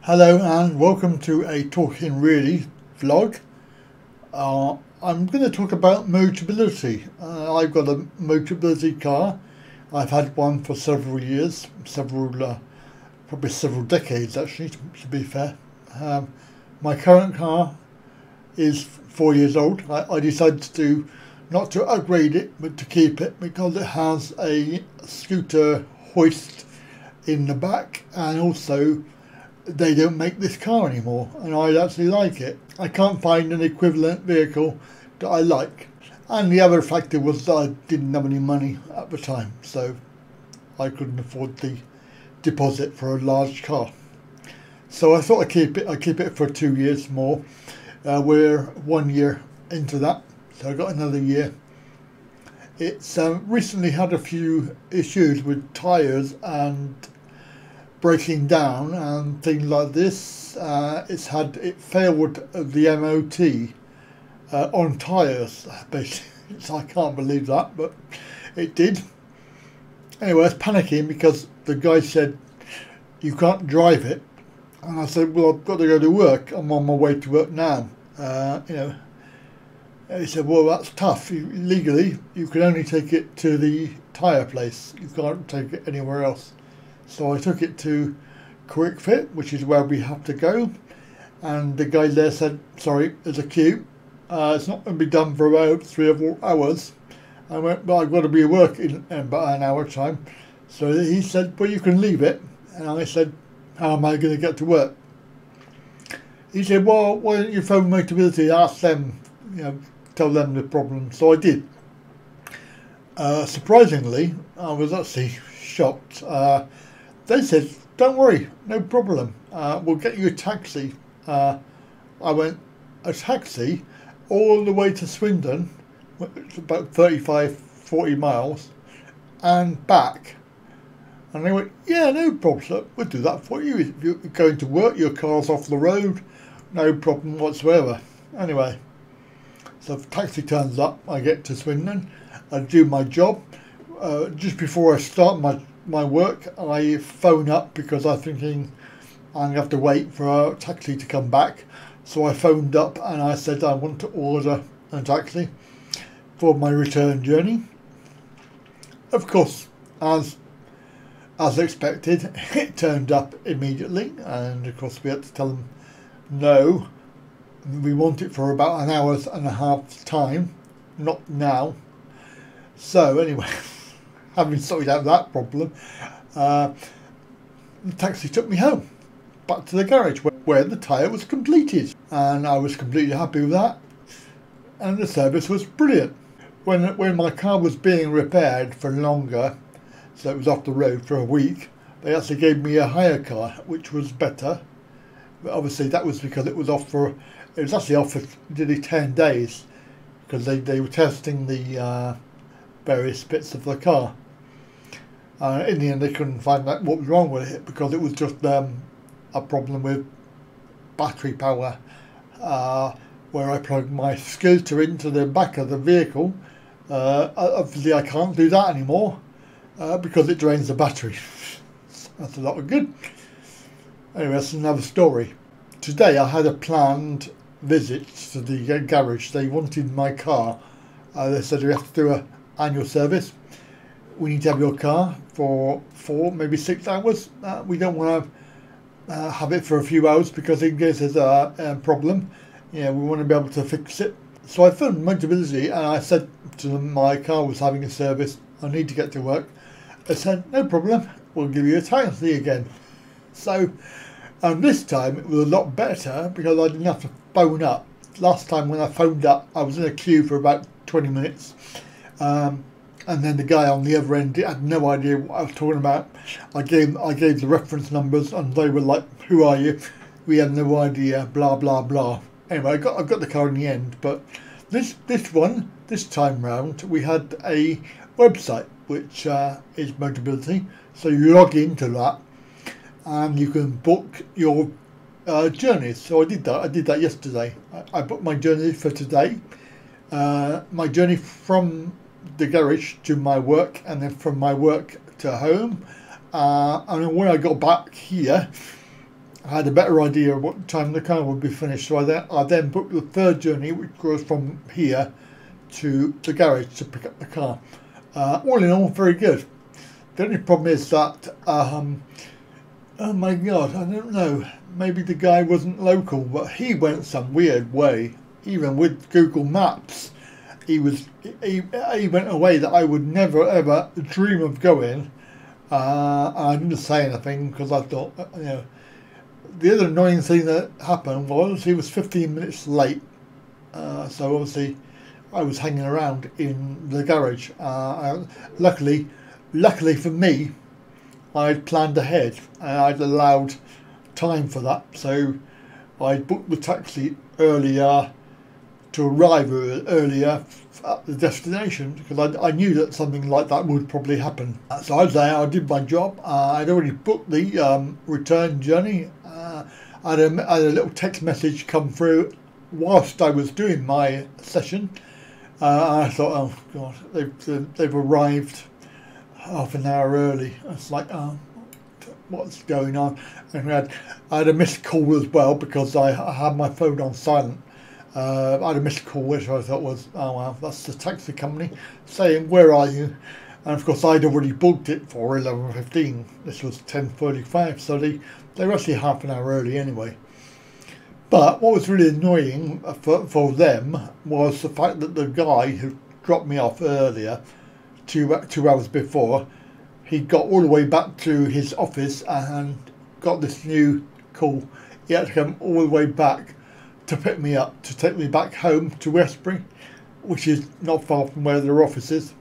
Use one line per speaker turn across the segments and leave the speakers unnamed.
Hello and welcome to a Talking Really vlog. I'm going to talk about Motability. I've got a Motability car. I've had one for several years, probably several decades actually, to be fair. My current car is 4 years old. I decided not to upgrade it, but to keep it because it has a scooter hoist in the back, and also they don't make this car anymore, and I actually like it. I can't find an equivalent vehicle that I like. And the other factor was that I didn't have any money at the time, so I couldn't afford the deposit for a large car. So I thought I'd keep it for 2 years more. We're 1 year into that, so I got another year. It's recently had a few issues with tyres and breaking down and things like this. It failed the MOT on tyres, basically. So I can't believe that, but it did. Anyway, I was panicking because the guy said you can't drive it, and I said, well, I've got to go to work. I'm on my way to work now. And he said, well, that's tough. Legally, you can only take it to the tyre place. You can't take it anywhere else. So I took it to Quick Fit, which is where we have to go, and the guy there said, sorry, there's a queue. It's not going to be done for about 3 or 4 hours. I went, but I've got to be at work in about an hour time. So he said, well, you can leave it. And I said, how am I going to get to work? He said, well, why don't you phone Motability, ask them, tell them the problem. So I did. Surprisingly, I was actually shocked. They said, don't worry, no problem, we'll get you a taxi. I went, a taxi all the way to Swindon, it's about 35-40 miles, and back. And they went, yeah, no problem, sir. We'll do that for you. If you're going to work, your car's off the road, no problem whatsoever. Anyway, so if the taxi turns up, I get to Swindon, I do my job. Just before I start my work, I phone up because I'm thinking I'm going to have to wait for a taxi to come back. So I phoned up and I said I want to order a taxi for my return journey. Of course, as expected, it turned up immediately, and of course we had to tell them no, we want it for about an hour and a half time, not now. So anyway, having sorted out that problem, the taxi took me home, back to the garage where the tyre was completed, and I was completely happy with that, and the service was brilliant. When my car was being repaired for longer, so it was off the road for a week, they actually gave me a hire car, which was better, but obviously that was because it was actually off for nearly 10 days, because they were testing the various bits of the car. In the end, they couldn't find out what was wrong with it, because it was just a problem with battery power, where I plugged my scooter into the back of the vehicle. Obviously I can't do that anymore because it drains the battery. That's a lot of good. Anyway, that's another story. Today I had a planned visit to the garage. They wanted my car. They said we have to do an annual service. We need to have your car for 4, maybe 6 hours. We don't want to have it for a few hours because in case there's a problem, we want to be able to fix it. So I phoned Motability and I said to them my car was having a service. I need to get to work. They said, no problem, we'll give you a taxi again. So this time it was a lot better because I didn't have to phone up. Last time when I phoned up, I was in a queue for about 20 minutes. And then the guy on the other end had no idea what I was talking about. I gave the reference numbers and they were like, who are you? We had no idea, blah, blah, blah. Anyway, I got the car in the end, but this time round, we had a website, which is Motability. So you log into that and you can book your journeys. So I did that yesterday. I booked my journey for today. My journey from the garage to my work, and then from my work to home. And when I got back here, I had a better idea of what time the car would be finished, so I then booked the third journey, which goes from here to the garage to pick up the car. All in all, very good. The only problem is that, oh my God, I don't know, maybe the guy wasn't local, but he went some weird way. Even with Google Maps, he went a way that I would never ever dream of going. I didn't say anything because I thought, you know. The other annoying thing that happened was he was 15 minutes late, so obviously I was hanging around in the garage. Luckily for me, I'd planned ahead and I'd allowed time for that, so I booked the taxi earlier to arrive earlier at the destination, because I knew that something like that would probably happen. So I was there, I did my job. I'd already booked the return journey. I had a little text message come through whilst I was doing my session. I thought, oh God, they've arrived half an hour early. It's like, oh, what's going on? And I had a missed call as well, because I had my phone on silent. I had a missed call, which I thought was, oh well, that's the taxi company saying, where are you? And of course I'd already booked it for 11:15. This was 10:35, so they were actually half an hour early anyway. But what was really annoying for them was the fact that the guy who dropped me off earlier, two hours before, he got all the way back to his office and got this new call. He had to come all the way back to pick me up, to take me back home to Westbury, which is not far from where their office is.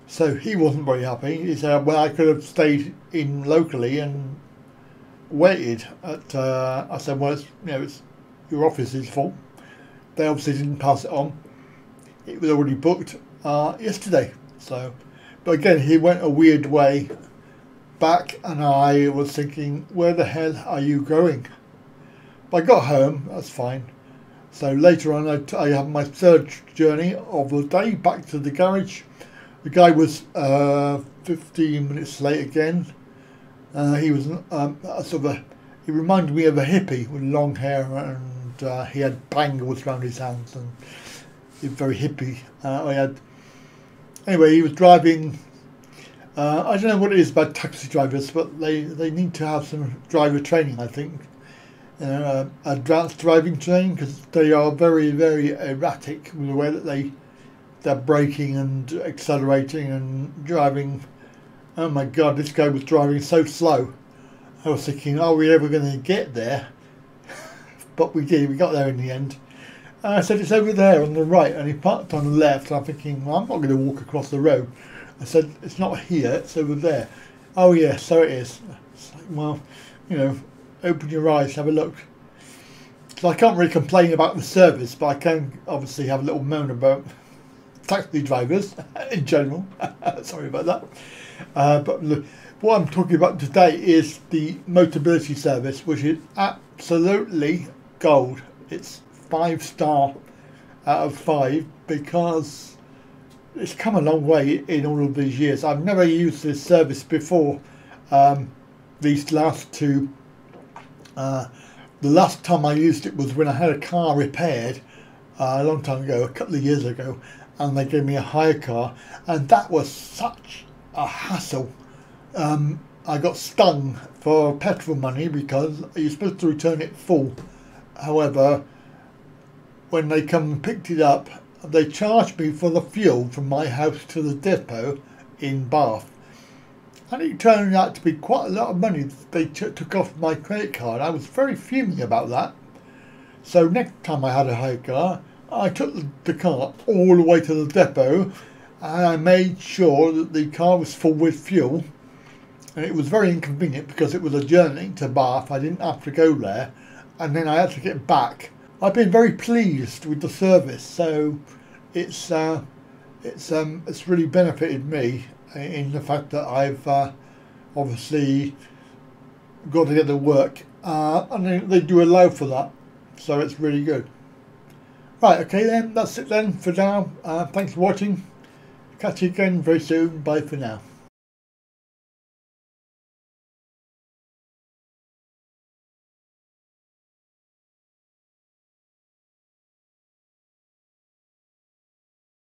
So he wasn't very happy. He said, well, I could have stayed in locally and waited. I said, well, it's your office's fault. They obviously didn't pass it on. It was already booked yesterday. So, but again, he went a weird way back, and I was thinking, where the hell are you going? But I got home, that's fine. So later on, I had my third journey of the day back to the garage. The guy was 15 minutes late again. He was he reminded me of a hippie with long hair, and he had bangles around his hands, and he was very hippie. Anyway, he was driving. I don't know what it is about taxi drivers, but they need to have some driver training, I think. Advanced driving training, because they are very, very erratic with the way that they're braking and accelerating and driving. Oh my God, this guy was driving so slow. I was thinking, are we ever going to get there? But we did, we got there in the end. And I said, it's over there on the right, and he parked on the left. And I'm thinking, well, I'm not going to walk across the road. I said, it's not here, it's over there. Oh yeah, so it is. It's like, well, you know, open your eyes, have a look. So I can't really complain about the service, but I can obviously have a little moan about taxi drivers in general. Sorry about that. But look, what I'm talking about today is the Motability service, which is absolutely gold. It's 5-star out of 5, because it's come a long way in all of these years. I've never used this service before. These last two. The last time I used it was when I had a car repaired a long time ago, a couple of years ago, and they gave me a hire car, and that was such a hassle. I got stung for petrol money because you're supposed to return it full. However, when they come and picked it up, they charged me for the fuel from my house to the depot in Bath. And it turned out to be quite a lot of money they took off my credit card. I was very fuming about that. So next time I had a hire car, I took the car all the way to the depot, and I made sure that the car was full with fuel. And it was very inconvenient because it was a journey to Bath. I didn't have to go there, and then I had to get back. I've been very pleased with the service, so it's really benefited me in the fact that I've obviously got to get to work, and they do allow for that, so it's really good. Right, okay then, that's it then for now. Thanks for watching. Catch you again very soon. Bye for now.